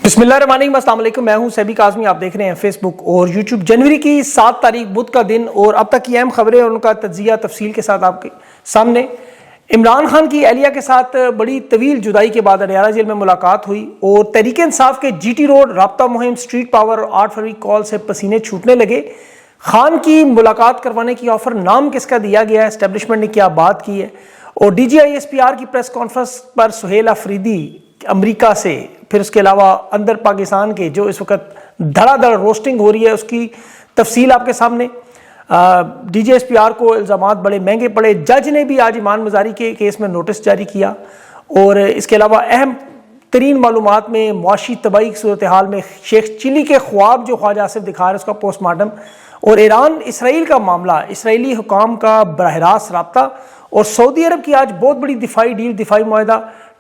بسم اللہ الرحمن الرحیم، السلام علیکم۔ میں ہوں سیبی کاظمی، آپ دیکھ رہے ہیں فیس بک اور یوٹیوب۔ جنوری کی 7 تاریخ بدھ کا دن اور اب تک کی اہم خبریں اور ان کا تجزیہ تفصیل کے ساتھ آپ کے سامنے۔ عمران خان کی اہلیہ کے ساتھ بڑی طویل جدائی کے بعد اڈیالہ جیل میں ملاقات ہوئی اور تحریک انصاف کے جی ٹی روڈ رابطہ مہم، اسٹریٹ پاور اور 8 فروری کال سے پسینے چھوٹنے لگے۔ خان کی ملاقات کروانے کی آفر نام کس کا دیا گیا ہے، اسٹیبلشمنٹ نے کیا بات کی ہے، اور D G I S P R کی پریس کانفرنس پر سہیل آفریدی امریکہ سے، پھر اس کے علاوہ اندر پاکستان کے جو اس وقت دھڑا دھڑ روسٹنگ ہو رہی ہے، اس کی تفصیل آپ کے سامنے۔ D G S P R کو الزامات بڑے مہنگے پڑے، جج نے بھی آج ایمان مزاری کے کیس میں نوٹس جاری کیا، اور اس کے علاوہ اہم ترین معلومات میں معاشی تباہی کی صورتحال میں شیخ چلی کے خواب جو خواجہ آصف دکھا رہے ہیں، اس کا پوسٹ مارٹم، اور ایران اسرائیل کا معاملہ، اسرائیلی حکام کا براہ راست رابطہ، اور سعودی عرب کی آج بہت بڑی دفاعی ڈیل، دفاعی معاہدہ۔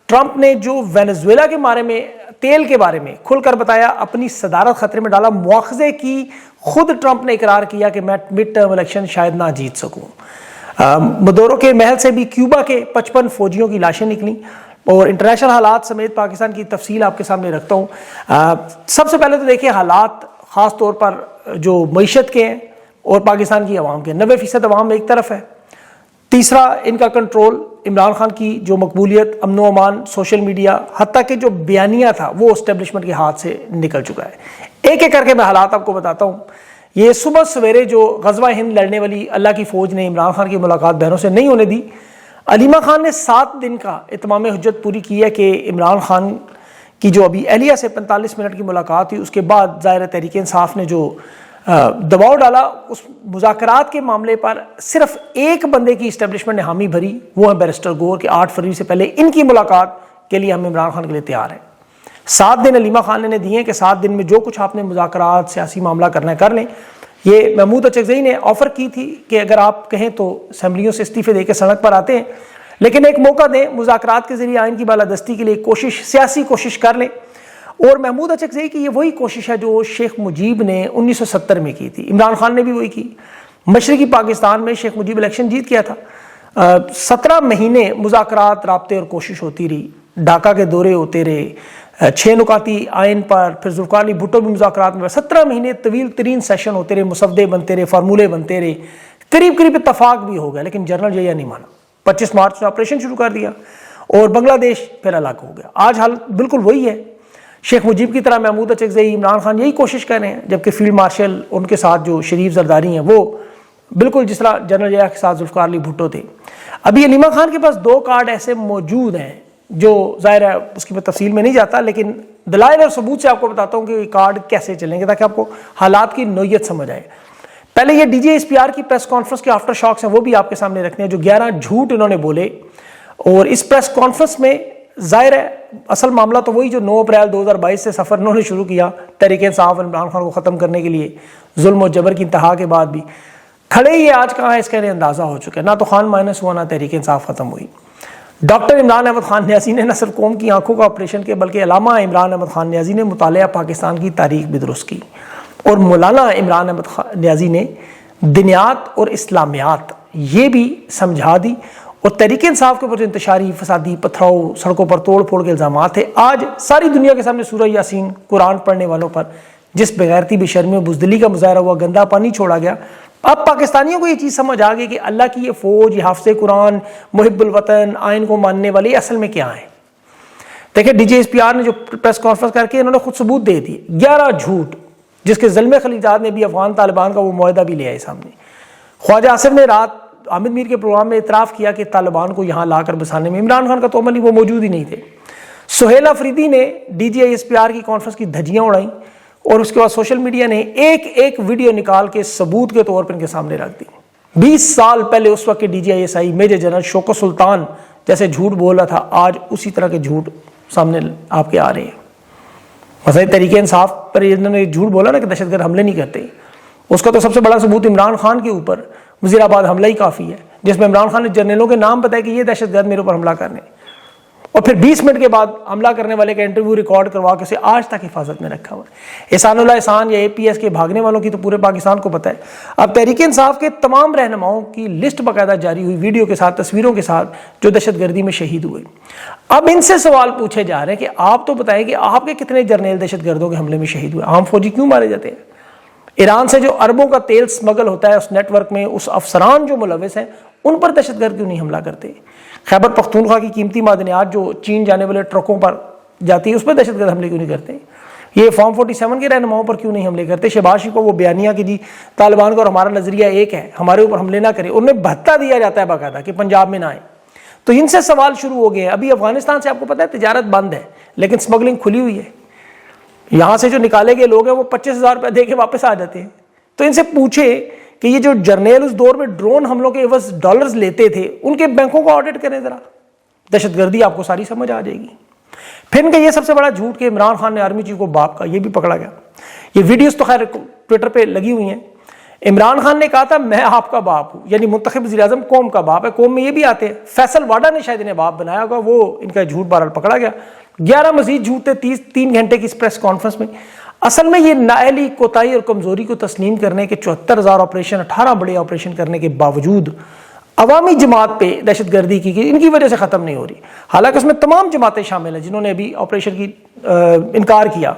ٹرمپ نے جو وینزویلا کے بارے میں، تیل کے بارے میں کھل کر بتایا، اپنی صدارت خطرے میں ڈالا۔ مواخذے کی خود ٹرمپ نے اقرار کیا کہ میں مڈ ٹرم الیکشن شاید نہ جیت سکوں۔ مدورو کے محل سے بھی کیوبا کے 55 فوجیوں کی لاشیں نکلیں، اور انٹرنیشنل حالات سمیت پاکستان کی تفصیل آپ کے سامنے رکھتا ہوں۔ سب سے پہلے تو دیکھیں حالات خاص طور پر جو معیشت کے ہیں اور پاکستان کی عوام کے، 90% عوام ایک طرف ہے، تیسرا ان کا کنٹرول، عمران خان کی جو مقبولیت، امن و امان، سوشل میڈیا، حتیٰ کہ جو بیانیہ تھا وہ اسٹیبلشمنٹ کے ہاتھ سے نکل چکا ہے۔ ایک ایک کر کے میں حالات آپ کو بتاتا ہوں۔ یہ صبح سویرے جو غزوہ ہند لڑنے والی اللہ کی فوج نے عمران خان کی ملاقات بہنوں سے نہیں ہونے دی۔ علیمہ خان نے 7 دن کا اتمام حجت پوری کی ہے کہ عمران خان کی جو ابھی اہلیہ سے 45 منٹ کی ملاقات ہوئی، اس کے بعد ظاہر تحریک انصاف نے جو دباؤ ڈالا اس مذاکرات کے معاملے پر، صرف ایک بندے کی اسٹیبلشمنٹ نے حامی بھری، وہ ہے بیرسٹر گور، کہ 8 فروری سے پہلے ان کی ملاقات کے لیے ہم عمران خان کے لیے تیار ہیں۔ 7 دن علیمہ خان نے دیے کہ 7 دن میں جو کچھ آپ نے مذاکرات، سیاسی معاملہ کرنا ہے کر لیں۔ یہ محمود اچکزئی نے آفر کی تھی کہ اگر آپ کہیں تو اسمبلیوں سے استعفے دے کے سڑک پر آتے ہیں، لیکن ایک موقع دیں، مذاکرات کے ذریعے آئین کی بالادستی کے لیے کوشش، سیاسی کوشش کر لیں۔ اور محمود اچکزئی کی یہ وہی کوشش ہے جو شیخ مجیب نے 1970 میں کی تھی، عمران خان نے بھی وہی کی۔ مشرقی پاکستان میں شیخ مجیب الیکشن جیت گیا تھا، 17 مہینے مذاکرات، رابطے اور کوشش ہوتی رہی، ڈھاکہ کے دورے ہوتے رہے، 6 نکاتی آئین پر، پھر ذوالفقار علی بھٹو بھی مذاکرات میں، 17 مہینے طویل ترین سیشن ہوتے رہے، مسودے بنتے رہے، فارمولے بنتے رہے، قریب اتفاق بھی ہو گیا، لیکن جنرل جیہ نہیں مانا۔ 25 مارچ نے آپریشن شروع کر دیا اور بنگلہ دیش پھر الگ ہو گیا۔ آج حالت بالکل وہی ہے، شیخ مجیب کی طرح محمود اچکزئی، عمران خان یہی کوشش کر رہے ہیں، جبکہ فیلڈ مارشل ان کے ساتھ جو شریف زرداری ہیں وہ بالکل جس طرح جنرل جیہ کے ساتھ ذوالفقار علی بھٹو تھے۔ ابھی علیمہ خان کے پاس 2 کارڈ ایسے موجود ہیں جو ظاہر ہے اس کی میں تفصیل میں نہیں جاتا، لیکن دلائل اور ثبوت سے آپ کو بتاتا ہوں کہ یہ کارڈ کیسے چلیں گے تاکہ آپ کو حالات کی نوعیت سمجھ آئے۔ پہلے یہ D G S P R کی پریس کانفرنس کے آفٹر شاکس ہیں، وہ بھی آپ کے سامنے رکھنے ہیں، جو 11 جھوٹ انہوں نے بولے۔ اور اس پریس کانفرنس میں ظاہر ہے اصل معاملہ تو وہی جو 9 اپریل 2022 سے سفر انہوں نے شروع کیا تحریک انصاف عمران خان کو ختم کرنے کے لیے، ظلم و جبر کی انتہا کے بعد بھی کھڑے یہ آج کہاں ہے، اس کا انہیں اندازہ ہو چکا ہے۔ نہ تو خان مائنس ہوا، نہ تحریک انصاف ختم ہوئی۔ ڈاکٹر عمران احمد خان نیازی نے نہ صرف قوم کی آنکھوں کا آپریشن کیا، بلکہ علامہ عمران احمد خان نیازی نے مطالعہ پاکستان کی تاریخ بھی درست کی، اور مولانا عمران احمد نیازی نے دینیات اور اسلامیات یہ بھی سمجھا دی۔ اور تحریک انصاف کے اوپر جو انتشاری، فسادی، پتھراؤ، سڑکوں پر توڑ پھوڑ کے الزامات ہیں، آج ساری دنیا کے سامنے سورہ یاسین قرآن پڑھنے والوں پر جس بغیرتی، بے شرمی و بزدلی کا مظاہرہ ہوا، گندا پانی چھوڑا گیا، اب پاکستانیوں کو یہ چیز سمجھ آ گئی کہ اللہ کی یہ فوج، یہ حافظ قرآن، محب الوطن، آئین کو ماننے والے اصل میں کیا ہیں۔ دیکھیں D G S P R نے جو پریس کانفرنس کر کے انہوں نے خود ثبوت دے دیے، 11 جھوٹ، جس کے زلمے خلیجات نے بھی افغان طالبان کا وہ معاہدہ بھی لے آئے سامنے۔ خواجہ آصف نے رات حامد میر کے پروگرام میں اعتراف کیا کہ طالبان کو یہاں لا کر بسانے میں عمران خان کا تو عمل ہی، وہ موجود ہی نہیں تھے۔ سہیل آفریدی نے D G I S P R کی کانفرنس کی دھجیاں اڑائیں، اور اس کے بعد سوشل میڈیا نے ایک ویڈیو نکال کے ثبوت کے طور پر ان کے سامنے رکھ دی۔ 20 سال پہلے اس وقت کے D G I S I major general Shaukat Sultan جیسے جھوٹ بول رہا تھا، آج اسی طرح کے جھوٹ سامنے آپ کے آ رہے ہیں۔ مثلا تحریک انصاف پر انہوں نے جھوٹ بولا نا کہ دہشت گرد حملے نہیں کرتے، اس کا تو سب سے بڑا ثبوت عمران خان کے اوپر وزیر آباد حملہ ہی کافی ہے، جس میں عمران خان نے جرنیلوں کے نام بتائے کہ یہ دہشت گرد میرے اوپر حملہ کرنے۔ اور پھر 20 منٹ کے بعد حملہ کرنے والے کا انٹرویو ریکارڈ کروا کے اسے آج تک حفاظت میں رکھا ہوا ہے۔ احسان اللہ احسان یا APS کے بھاگنے والوں کی تو پورے پاکستان کو پتہ ہے۔ اب تحریک انصاف کے تمام رہنماؤں کی لسٹ باقاعدہ جاری ہوئی، ویڈیو کے ساتھ، تصویروں کے ساتھ، جو دہشت گردی میں شہید ہوئے۔ اب ان سے سوال پوچھے جا رہے ہیں کہ آپ تو بتائیں کہ آپ کے کتنے جرنیل دہشت گردوں کے حملے میں شہید ہوئے، عام فوجی کیوں مارے جاتے ہیں؟ ایران سے جو اربوں کا تیل سمگل ہوتا ہے اس نیٹ ورک میں، اس افسران جو ملوث ہیں ان پر دہشت گرد کیوں نہیں حملہ کرتے؟ خیبر پختونخوا کی قیمتی معدنیات جو چین جانے والے ٹرکوں پر جاتی ہے اس پر دہشت گرد حملے کیوں نہیں کرتے؟ یہ فارم 47 کے رہنماؤں پر کیوں نہیں حملے کرتے؟ شہباز شریف کو وہ بیانیہ کہ جی طالبان کا اور ہمارا نظریہ ایک ہے، ہمارے اوپر حملے نہ کرے، انہیں بھتہ دیا جاتا ہے باقاعدہ کہ پنجاب میں نہ آئے۔ تو ان سے سوال شروع ہو گئے ہیں۔ ابھی افغانستان سے آپ کو پتہ ہے تجارت بند ہے لیکن سمگلنگ کھلی ہوئی ہے، یہاں سے جو نکالے گئے لوگ ہیں وہ 25,000 روپے دے کے واپس آ جاتے ہیں۔ تو ان سے پوچھے کہ یہ جو جرنیل اس دور میں ڈرون حملوں کے عوض ڈالرز لیتے تھے ان کے بینکوں کو آڈٹ کریں ذرا، دہشت گردی آپ کو ساری سمجھ آ جائے گی۔ پھر ان کا یہ سب سے بڑا جھوٹ کہ عمران خان نے آرمی چیف کو باپ کا، یہ بھی پکڑا گیا۔ یہ ویڈیوز تو خیر ٹویٹر پہ لگی ہوئی ہیں۔ عمران خان نے کہا تھا میں آپ کا باپ ہوں، یعنی منتخب وزیر اعظم قوم کا باپ ہے، قوم میں یہ بھی آتے ہیں۔ فیصل واڈا نے شاید انہیں باپ بنایا ہوگا، وہ ان کا جھوٹ بہرحال پکڑا گیا۔ 11 مزید جھوٹ تھے 3 گھنٹے کی اس پریس کانفرنس میں۔ اصل میں یہ نااہلی، کوتاہی اور کمزوری کو تسلیم کرنے کے 74,000 آپریشن، 18 بڑے آپریشن کرنے کے باوجود عوامی جماعت پہ دہشت گردی کی ان کی وجہ سے ختم نہیں ہو رہی، حالانکہ اس میں تمام جماعتیں شامل ہیں جنہوں نے ابھی آپریشن کی انکار کیا۔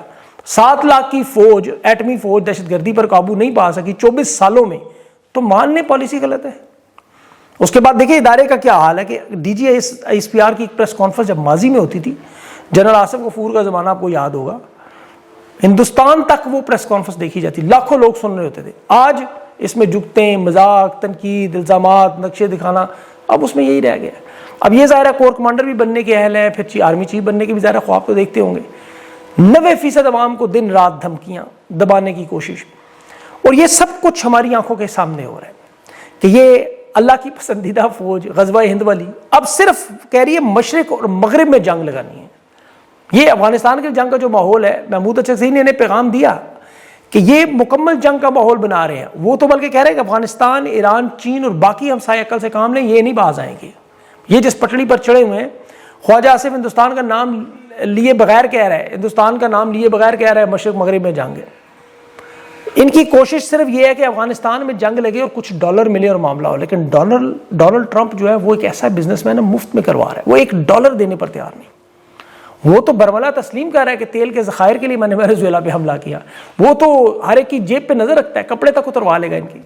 7 لاکھ کی فوج، ایٹمی فوج دہشت گردی پر قابو نہیں پا سکی 24 سالوں میں، تو ماننے پالیسی غلط ہے۔ اس کے بعد دیکھیں ادارے کا کیا حال ہے کہ DGSPR کی ایک پریس کانفرنس جب ماضی میں ہوتی تھی، جنرل آصف غفور کا زمانہ آپ کو یاد ہوگا، ہندوستان تک وہ پریس کانفرنس دیکھی جاتی، لاکھوں لوگ سن رہے ہوتے تھے۔ آج اس میں جگتیں، مذاق، تنقید، الزامات، نقشے دکھانا، اب اس میں یہی رہ گیا۔ اب یہ ظاہر ہے کور کمانڈر بھی بننے کے اہل ہے، پھر آرمی چیف بننے کے بھی ظاہر خواب تو دیکھتے ہوں گے۔ 90% عوام کو دن رات دھمکیاں دبانے کی کوشش، اور یہ سب کچھ ہماری آنکھوں کے سامنے ہو رہا ہے کہ یہ اللہ کی پسندیدہ فوج غزوہ ہند والی اب صرف کہہ رہی ہے مشرق اور مغرب میں جنگ لگانی ہے۔ یہ افغانستان کے جنگ کا جو ماحول ہے، محمود اچھک نے انہیں پیغام دیا کہ یہ مکمل جنگ کا ماحول بنا رہے ہیں، وہ تو بلکہ کہہ رہے ہیں کہ افغانستان، ایران، چین اور باقی ہمسائے عقل سے کام لیں، یہ نہیں باز آئیں گے۔ یہ جس پٹڑی پر چڑھے ہوئے ہیں، خواجہ آصف ہندوستان کا نام لیے بغیر کہہ رہا ہے، ہندوستان کا نام لیے بغیر کہہ رہا ہے مشرق مغرب میں جنگ ہے۔ ان کی کوشش صرف یہ ہے کہ افغانستان میں جنگ لگے اور کچھ ڈالر ملے اور معاملہ ہو، لیکن ڈونلڈ ٹرمپ جو ہے وہ ایک ایسا بزنس مین ہے، مفت میں کروا رہا ہے، وہ $1 دینے پر تیار نہیں۔ وہ تو برملا تسلیم کر رہا ہے کہ تیل کے ذخائر کے لیے میں نے وینزویلا پہ حملہ کیا، وہ تو ہر ایک کی جیب پہ نظر رکھتا ہے، کپڑے تک اتروا لے گا ان کی۔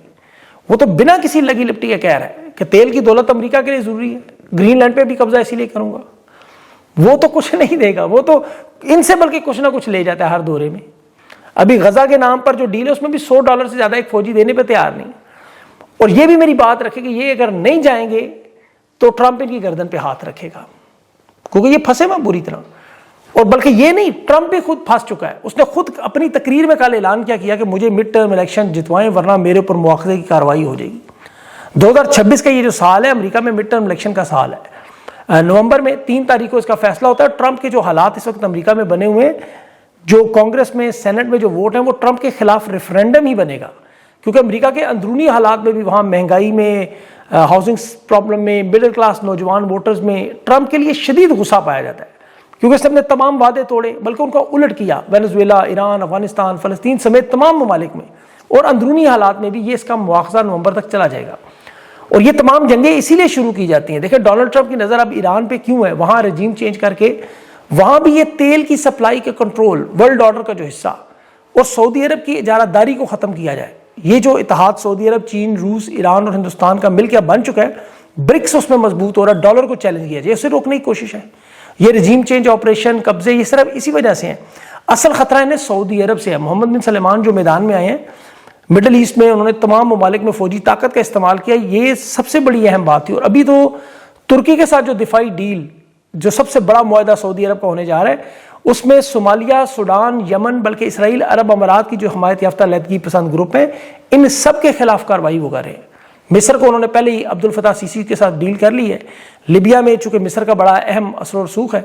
وہ تو بنا کسی لگی لپٹی کے کہہ رہا ہے کہ تیل کی دولت امریکہ کے لیے ضروری ہے، گرین لینڈ پہ بھی قبضہ اسی لیے کروں گا۔ وہ تو کچھ نہیں دے گا، وہ تو ان سے بلکہ کچھ نہ کچھ لے جاتا ہے ہر دورے میں۔ ابھی غزہ کے نام پر جو ڈیل ہے اس میں بھی $100 سے زیادہ ایک فوجی دینے پہ تیار نہیں۔ اور یہ بھی میری بات رکھے کہ یہ اگر نہیں جائیں گے تو ٹرمپ ان کی گردن پہ ہاتھ رکھے گا، کیونکہ یہ پھنسے ہوئے بری طرح۔ اور بلکہ یہ نہیں، ٹرمپ بھی خود پھنس چکا ہے۔ اس نے خود اپنی تقریر میں کل اعلان کیا کہ مجھے مڈ ٹرم الیکشن جتوائیں ورنہ میرے اوپر مواخذے کی کارروائی ہو جائے گی۔ 2026 کا یہ جو سال ہے امریکہ میں مڈ ٹرم الیکشن کا سال ہے۔ نومبر میں 3 تاریخ کو اس کا فیصلہ ہوتا ہے۔ ٹرمپ کے جو حالات اس وقت امریکہ میں بنے ہوئے ہیں، جو کانگریس میں، سینٹ میں جو ووٹ ہیں، وہ ٹرمپ کے خلاف ریفرینڈم ہی بنے گا، کیونکہ امریکہ کے اندرونی حالات میں بھی، وہاں مہنگائی میں، ہاؤسنگ پرابلم میں، مڈل کلاس نوجوان ووٹرز میں ٹرمپ کے لیے شدید غصہ پایا جاتا ہے، کیونکہ اس نے اپنے تمام وعدے توڑے، بلکہ ان کا الٹ کیا وینزویلا، ایران، افغانستان، فلسطین سمیت تمام ممالک میں، اور اندرونی حالات میں بھی یہ اس کا مواخذہ نومبر تک چلا جائے گا۔ اور یہ تمام جنگیں اسی لیے شروع کی جاتی ہیں۔ دیکھیں ڈونلڈ ٹرمپ کی نظر اب ایران پہ کیوں ہے، وہاں رجیم چینج کر کے وہاں بھی یہ تیل کی سپلائی کے کنٹرول، ورلڈ آرڈر کا جو حصہ، اور سعودی عرب کی اجارہ داری کو ختم کیا جائے۔ یہ جو اتحاد سعودی عرب، چین، روس، ایران اور ہندوستان کا مل کے بن چکا ہے، برکس اس میں مضبوط ہو رہا ہے، ڈالر کو چیلنج کیا جائے، اسے روکنے کی کوشش ہے۔ یہ رجیم چینج آپریشن، قبضے، یہ صرف اسی وجہ سے ہیں۔ اصل خطرہ انہیں سعودی عرب سے ہے۔ محمد بن سلمان جو میدان میں آئے ہیں مڈل ایسٹ میں، انہوں نے تمام ممالک میں فوجی طاقت کا استعمال کیا، یہ سب سے بڑی اہم بات تھی۔ اور ابھی تو ترکی کے ساتھ جو دفاعی ڈیل، جو سب سے بڑا معاہدہ سعودی عرب کا ہونے جا رہا ہے، اس میں صومالیہ، سوڈان، یمن، بلکہ اسرائیل، عرب امارات کی جو حمایت یافتہ علیحدگی پسند گروپ ہیں، ان سب کے خلاف کارروائی وہ کر رہے ہیں۔ مصر کو انہوں نے پہلے ہی عبد الفتاح سیسی کے ساتھ ڈیل کر لی ہے۔ لیبیا میں چونکہ مصر کا بڑا اہم اثر و رسوخ ہے،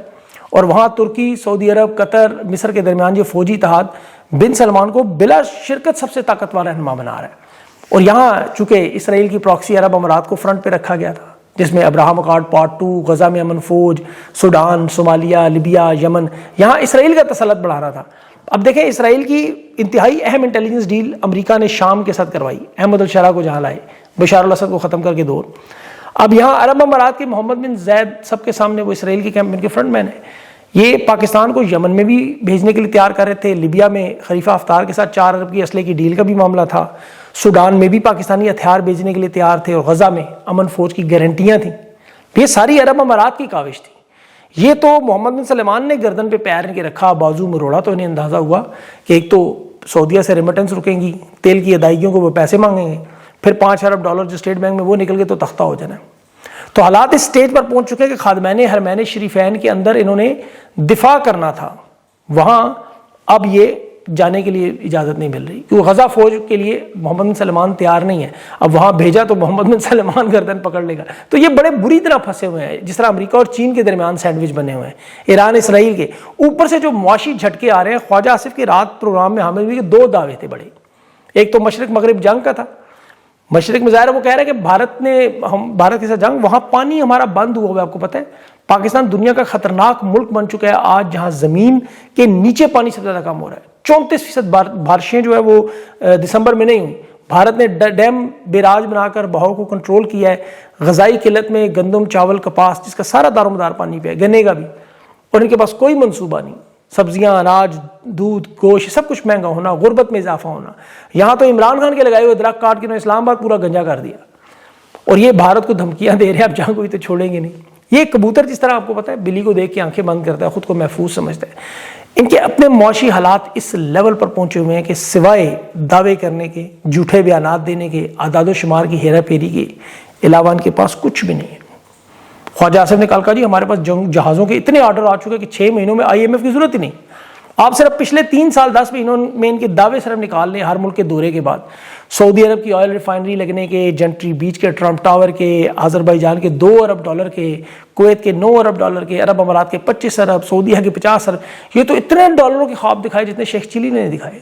اور وہاں ترکی، سعودی عرب، قطر، مصر کے درمیان جو فوجی اتحاد بن سلمان کو بلا شرکت سب سے طاقتور رہنما بنا رہا ہے۔ اور یہاں چونکہ اسرائیل کی پراکسی عرب امارات کو فرنٹ پہ رکھا گیا تھا، جس میں ابراہم اکارڈ پارٹ 2، غزہ میں امن فوج، سوڈان، صومالیہ، لیبیا، یمن، یہاں اسرائیل کا تسلط بڑھانا تھا۔ اب دیکھیں اسرائیل کی انتہائی اہم انٹیلیجنس ڈیل امریکہ نے شام کے ساتھ کروائی، احمد الشرا کو جہاں لائے، بشار الاسد کو ختم کر کے دور۔ اب یہاں عرب امارات کے محمد بن زید سب کے سامنے وہ اسرائیل کے کیمپین کے فرنٹ مین ہیں، یہ پاکستان کو یمن میں بھی بھیجنے کے لیے تیار کر رہے تھے، لیبیا میں خلیفہ حفتار کے ساتھ 4 ارب کی اسلحے کی ڈیل کا بھی معاملہ تھا، سوڈان میں بھی پاکستانی ہتھیار بھیجنے کے لیے تیار تھے، اور غزہ میں امن فوج کی گارنٹیاں تھیں۔ یہ ساری عرب امارات کی کاوش تھی۔ یہ تو محمد بن سلمان نے گردن پہ پیر ان کے رکھا، بازو مروڑا، تو انہیں اندازہ ہوا کہ ایک تو سعودیہ سے ریمیٹنس رکیں گی، تیل کی ادائیگیوں کو وہ پیسے مانگیں گے، پھر 5 ارب ڈالر جو اسٹیٹ بینک میں وہ نکل گئے تو تختہ ہو جانا ہے۔ تو حالات اس سٹیج پر پہنچ چکے ہیں کہ خادمین حرمین شریفین کے اندر انہوں نے دفاع کرنا تھا، وہاں اب یہ جانے کے لیے اجازت نہیں مل رہی، کیونکہ غزہ فوج کے لیے محمد بن سلمان تیار نہیں ہے، اب وہاں بھیجا تو محمد بن سلمان گردن پکڑ لے گا۔ تو یہ بڑے بری طرح پھنسے ہوئے ہیں، جس طرح امریکہ اور چین کے درمیان سینڈوچ بنے ہوئے ہیں، ایران اسرائیل کے اوپر سے جو معاشی جھٹکے آ رہے ہیں۔ خواجہ آصف کی رات پروگرام میں حامد ہوئی کہ 2 دعوے تھے بڑے، ایک تو مشرق مغرب جنگ کا تھا، مشرق میں ظاہر وہ کہہ رہے ہیں کہ بھارت کے ساتھ جنگ، وہاں پانی ہمارا بند ہوا ہوا ہے، آپ کو پتہ ہے پاکستان دنیا کا خطرناک ملک بن چکا ہے آج، جہاں زمین کے نیچے پانی سب سے زیادہ کم ہو رہا ہے۔ 34% بارشیں جو ہے وہ دسمبر میں نہیں ہوئی۔ بھارت نے ڈیم بیراج بنا کر بہاؤ کو کنٹرول کیا ہے، غذائی قلت میں گندم، چاول، کپاس، جس کا سارا دار و مدار پانی پہ ہے، گنے کا بھی، اور ان کے پاس کوئی منصوبہ نہیں۔ سبزیاں، اناج، دودھ، گوشت، سب کچھ مہنگا ہونا، غربت میں اضافہ ہونا۔ یہاں تو عمران خان کے لگائے ہوئے درخت کاٹ کے انہوں نے اسلام آباد پورا گنجا کر دیا، اور یہ بھارت کو دھمکیاں دے رہے ہیں اب جنگ ہوئی تو چھوڑیں گے نہیں۔ یہ کبوتر جس طرح آپ کو پتہ ہے بلی کو دیکھ کے آنکھیں بند کرتا ہے، خود کو محفوظ سمجھتا ہے۔ ان کے اپنے معاشی حالات اس لیول پر پہنچے ہوئے ہیں کہ سوائے دعوے کرنے کے، جھوٹے بیانات دینے کے، اعداد و شمار کی ہیرا پھیری کے علاوہ ان کے پاس کچھ بھی نہیں ہے۔ خواجہ آصف نے کہا جی ہمارے پاس جہازوں کے اتنے آرڈر آ چکے کہ 6 مہینوں میں IMF کی ضرورت ہی نہیں، آپ صرف پچھلے 3 سال 10 مہینوں میں ان کے دعوے صرف نکال لیں ہر ملک کے دورے کے بعد، سعودی عرب کی آئل ریفائنری لگنے کے، جنٹری بیچ کے، ٹرمپ ٹاور کے، آذربائیجان کے 2 ارب ڈالر کے، کویت کے 9 ارب ڈالر کے، عرب امارات کے 25 ارب، سعودیہ کے 50 ارب، یہ تو اتنے ڈالروں کے خواب دکھائے جتنے شیخ چلی نے دکھائے۔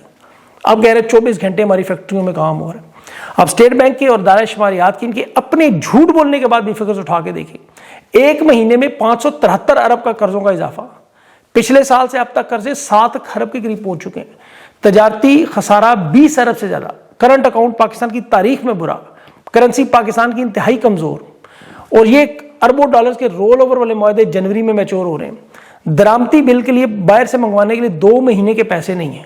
اب کہہ رہے 24 گھنٹے ہماری فیکٹریوں میں کام ہو رہا ہے۔ اب اسٹیٹ بینک کے اور ادارہ شماریات کے ان کے اپنے جھوٹ بولنے کے بعد بھی فگرز اٹھا کے دیکھیں، ایک مہینے میں 573 ارب کا قرضوں کا اضافہ، پچھلے سال سے اب تک قرضے 7 ارب کے قریب پہنچ چکے ہیں، تجارتی خسارہ 20 ارب سے زیادہ، کرنٹ اکاؤنٹ پاکستان کی تاریخ میں برا، کرنسی پاکستان کی انتہائی کمزور، اور یہ اربوں ڈالرز کے رول اوور والے معاہدے جنوری میں میچور ہو رہے ہیں۔ درامتی بل کے لیے باہر سے منگوانے کے لیے 2 مہینے کے پیسے نہیں ہیں،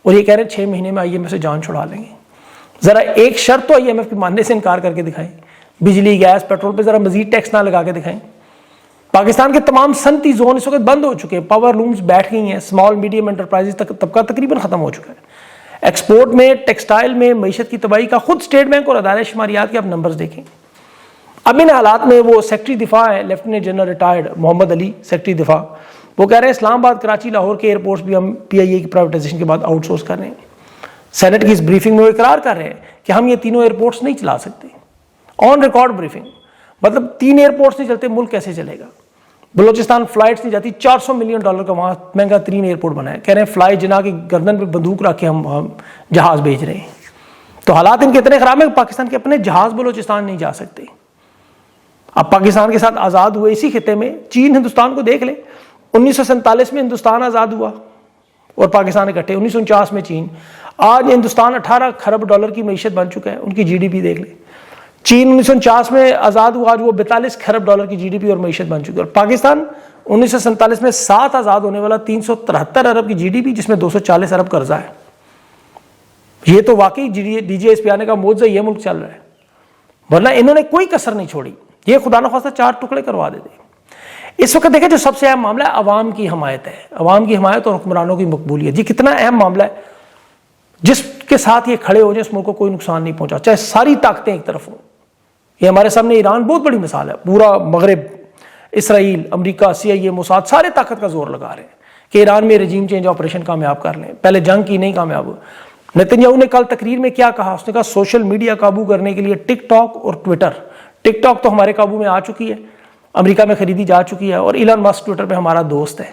اور یہ کہہ رہے ہیں 6 مہینے میں IMF سے جان چھڑا لیں گے۔ ذرا ایک شرط تو IMF کے ماننے سے انکار کر کے دکھائیں، بجلی، گیس، پیٹرول پہ ذرا مزید ٹیکس نہ لگا کے دکھائیں۔ پاکستان کے تمام صنعتی زون اس وقت بند ہو چکے ہیں، پاور لومز بیٹھ گئی ہیں، اسمال میڈیم انٹرپرائز طبقہ تقریباً ختم ہو چکا ہے۔ ایکسپورٹ میں، ٹیکسٹائل میں معیشت کی تباہی کا خود اسٹیٹ بینک اور ادارہ شماریات کے آپ نمبرز دیکھیں۔ اب ان حالات میں وہ سیکٹری دفاع ہے لیفٹیننٹ جنرل ریٹائرڈ محمد علی، سیکٹری دفاع، وہ کہہ رہے ہیں اسلام آباد، کراچی، لاہور کے ایئرپورٹس بھی ہم PIA کی پرائیویٹائزیشن کے بعد آؤٹ سورس کر رہے ہیں۔ سینٹ کی اس بریفنگ میں وہ اقرار کر رہے ہیں کہ ہم یہ تینوں ایئرپورٹس نہیں چلا سکتے، آن ریکارڈ بریفنگ، مطلب 3 ایئرپورٹس نہیں چلتے ملک کیسے چلے گا؟ بلوچستان فلائٹس نہیں جاتی، $400 ملین کا وہاں مہنگا ترین ایئرپورٹ بنا ہے، کہہ رہے ہیں فلائی جناح کی گردن پہ بندوق رکھ کے ہم جہاز بھیج رہے ہیں۔ تو حالات ان کے اتنے خراب ہیں کہ پاکستان کے اپنے جہاز بلوچستان نہیں جا سکتے۔ اب پاکستان کے ساتھ آزاد ہوئے اسی خطے میں چین ہندوستان کو دیکھ لیں، 1947 میں ہندوستان آزاد ہوا اور پاکستان اکٹھے، 1949 میں چین، آج ہندوستان 18 ارب ڈالر کی معیشت بن چکا ہے، ان کی GDP دیکھ لیں۔ چین 1949 میں آزاد ہوا، آج وہ 42 ارب ڈالر کی GDP اور معیشت بن چکی ہے، اور پاکستان 1947 میں 7 آزاد ہونے والا 373 ارب کی GDP، جس میں 240 ارب قرضہ ہے۔ یہ تو واقعی DGSP آنے کا معجزہ، یہ ملک چل رہا ہے، ورنہ انہوں نے کوئی کسر نہیں چھوڑی، یہ خدا نخواستہ 4 ٹکڑے کروا دیتے۔ اس وقت دیکھیں جو سب سے اہم معاملہ ہے عوام کی حمایت ہے، عوام کی حمایت اور حکمرانوں کی مقبولیت، یہ کتنا اہم معاملہ ہے، جس کے ساتھ یہ کھڑے ہو جائیں اس ملک کو کوئی نقصان نہیں پہنچا، چاہے ساری طاقتیں ایک طرف ہوں۔ یہ ہمارے سامنے ایران بہت بڑی مثال ہے، پورا مغرب، اسرائیل، امریکہ، CIA، موساد، سارے طاقت کا زور لگا رہے ہیں کہ ایران میں رجیم چینج آپریشن کامیاب کر لیں، پہلے جنگ کی نہیں کامیاب ہو۔ نتنیاہو نے کل تقریر میں کیا کہا، اس نے کہا سوشل میڈیا قابو کرنے کے لیے ٹک ٹاک اور ٹویٹر، ٹک ٹاک تو ہمارے قابو میں آ چکی ہے، امریکہ میں خریدی جا چکی ہے، اور ایلن مسک ٹویٹر پہ ہمارا دوست ہے۔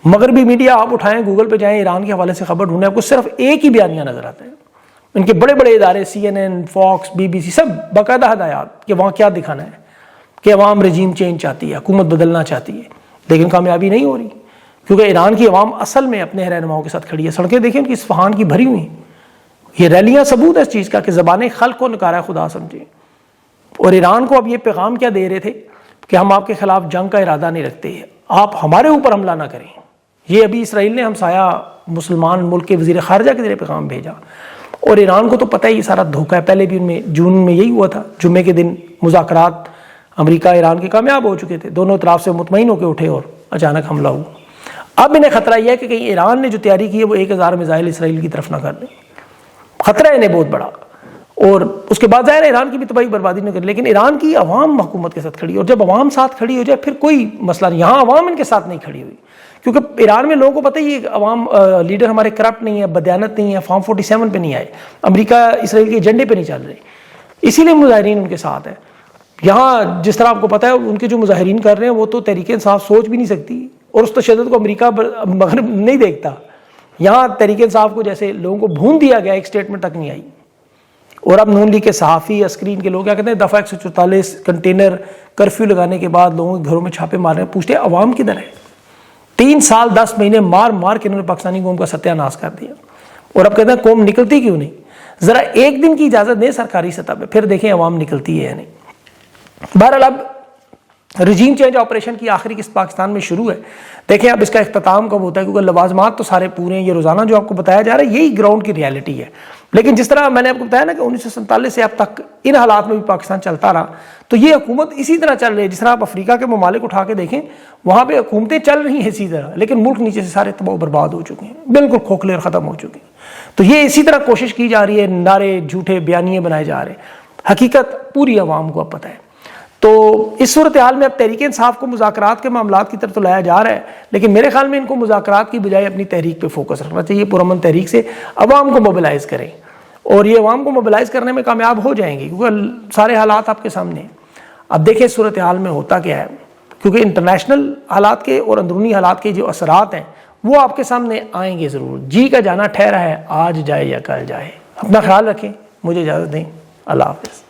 مغربی میڈیا آپ اٹھائیں، گوگل پہ جائیں، ایران کے حوالے سے خبر ڈھونڈیں، آپ کو صرف ایک ہی بیانیہ نظر آتا ہے۔ ان کے بڑے بڑے ادارے CNN، فاکس، BBC، سب باقاعدہ ہدایات کہ وہاں کیا دکھانا ہے، کہ عوام رجیم چینج چاہتی ہے، حکومت بدلنا چاہتی ہے، لیکن کامیابی نہیں ہو رہی، کیونکہ ایران کی عوام اصل میں اپنے رہنماؤں کے ساتھ کھڑی ہے. سڑکیں دیکھیں ان کی اصفہان کی بھری ہوئی ہیں. یہ ریلیاں ثبوت ہے اس چیز کا کہ زبان خلق کو نکارا خدا سمجھے. اور ایران کو اب یہ پیغام کیا دے رہے تھے کہ ہم آپ کے خلاف جنگ کا ارادہ نہیں رکھتے، آپ ہمارے اوپر حملہ نہ کریں. یہ ابھی اسرائیل نے ہمسایہ مسلمان ملک کے وزیر خارجہ کے ذریعے پیغام بھیجا. اور ایران کو تو پتہ ہے یہ سارا دھوکہ ہے. پہلے بھی ان میں جون میں یہی ہوا تھا، جمعے کے دن مذاکرات امریکہ ایران کے کامیاب ہو چکے تھے، دونوں طرف سے مطمئن ہو کے اٹھے اور اچانک حملہ ہوا. اب انہیں خطرہ یہ ہے کہ کہیں ایران نے جو تیاری کی ہے وہ 1000 میزائل اسرائیل کی طرف نہ کر دیں. خطرہ ہے انہیں بہت بڑا. اور اس کے بعد ظاہر ہے ایران کی بھی تباہی بربادی نہیں کر، لیکن ایران کی عوام حکومت کے ساتھ کھڑی ہے. اور جب عوام ساتھ کھڑی ہو جائے پھر کوئی مسئلہ نہیں. یہاں عوام ان کے ساتھ نہیں کھڑی ہوئی، کیونکہ ایران میں لوگوں کو پتہ ہی ہے عوام لیڈر ہمارے کرپٹ نہیں ہے، بدیانت نہیں ہے، فارم 47 پہ نہیں آئے، امریکہ اسرائیل کے ایجنڈے پہ نہیں چل رہے، اسی لیے مظاہرین ان کے ساتھ ہیں. یہاں جس طرح آپ کو پتہ ہے ان کے جو مظاہرین کر رہے ہیں وہ تو تحریک انصاف سوچ بھی نہیں سکتی، اور اس تشدد کو امریکہ مغرب نہیں دیکھتا. یہاں تحریک انصاف کو جیسے لوگوں کو بھون دیا گیا، ایک اسٹیٹمنٹ تک نہیں آئی. اور اب نون لیگ کے صحافی اسکرین کے لوگ کیا کہتے ہیں، دفعہ 144 کنٹینر کرفیو لگانے کے بعد لوگوں کے گھروں میں چھاپے مار رہے ہیں. پوچھتے ہیں عوام کدھر ہے؟ 3 سال 10 مہینے مار مار کے انہوں نے پاکستانی قوم کا ستیہ ناش کر دیا. اور اب کہتے ہیں قوم نکلتی کیوں نہیں؟ ذرا ایک دن کی اجازت دیں سرکاری سطح پہ، پھر دیکھیں عوام نکلتی ہے یا نہیں. بہرحال اب رجیم چینج آپریشن کی آخری قسط پاکستان میں شروع ہے. دیکھیں اب اس کا اختتام کب ہوتا ہے، کیونکہ لوازمات تو سارے پورے ہیں. یہ روزانہ جو آپ کو بتایا جا رہا ہے یہی گراؤنڈ کی ریالٹی ہے. لیکن جس طرح میں نے آپ کو بتایا نا کہ 1947 سے اب تک ان حالات میں بھی پاکستان چلتا رہا، تو یہ حکومت اسی طرح چل رہی ہے. جس طرح آپ افریقہ کے ممالک اٹھا کے دیکھیں وہاں پہ حکومتیں چل رہی ہیں اسی طرح، لیکن ملک نیچے سے سارے تباہ و برباد ہو چکے ہیں، بالکل کھوکھلے اور ختم ہو چکے ہیں. تو یہ اسی طرح کوشش کی جا رہی ہے، نعرے جھوٹے بیانیے بنائے جا رہے ہیں. حقیقت پوری عوام کو اب پتہ ہے. تو اس صورتحال میں اب تحریک انصاف کو مذاکرات کے معاملات کی طرف تو لایا جا رہا ہے، لیکن میرے خیال میں ان کو مذاکرات کی بجائے اپنی تحریک پہ فوکس رکھنا چاہیے. پرامن تحریک سے عوام کو موبلائز کریں، اور یہ عوام کو موبلائز کرنے میں کامیاب ہو جائیں گے، کیونکہ سارے حالات آپ کے سامنے ہیں. اب دیکھیں صورتحال میں ہوتا کیا ہے، کیونکہ انٹرنیشنل حالات کے اور اندرونی حالات کے جو اثرات ہیں وہ آپ کے سامنے آئیں گے ضرور. جی کا جانا ٹھہرا ہے، آج جائے یا کل جائے. اپنا خیال رکھیں، مجھے اجازت دیں. اللہ حافظ.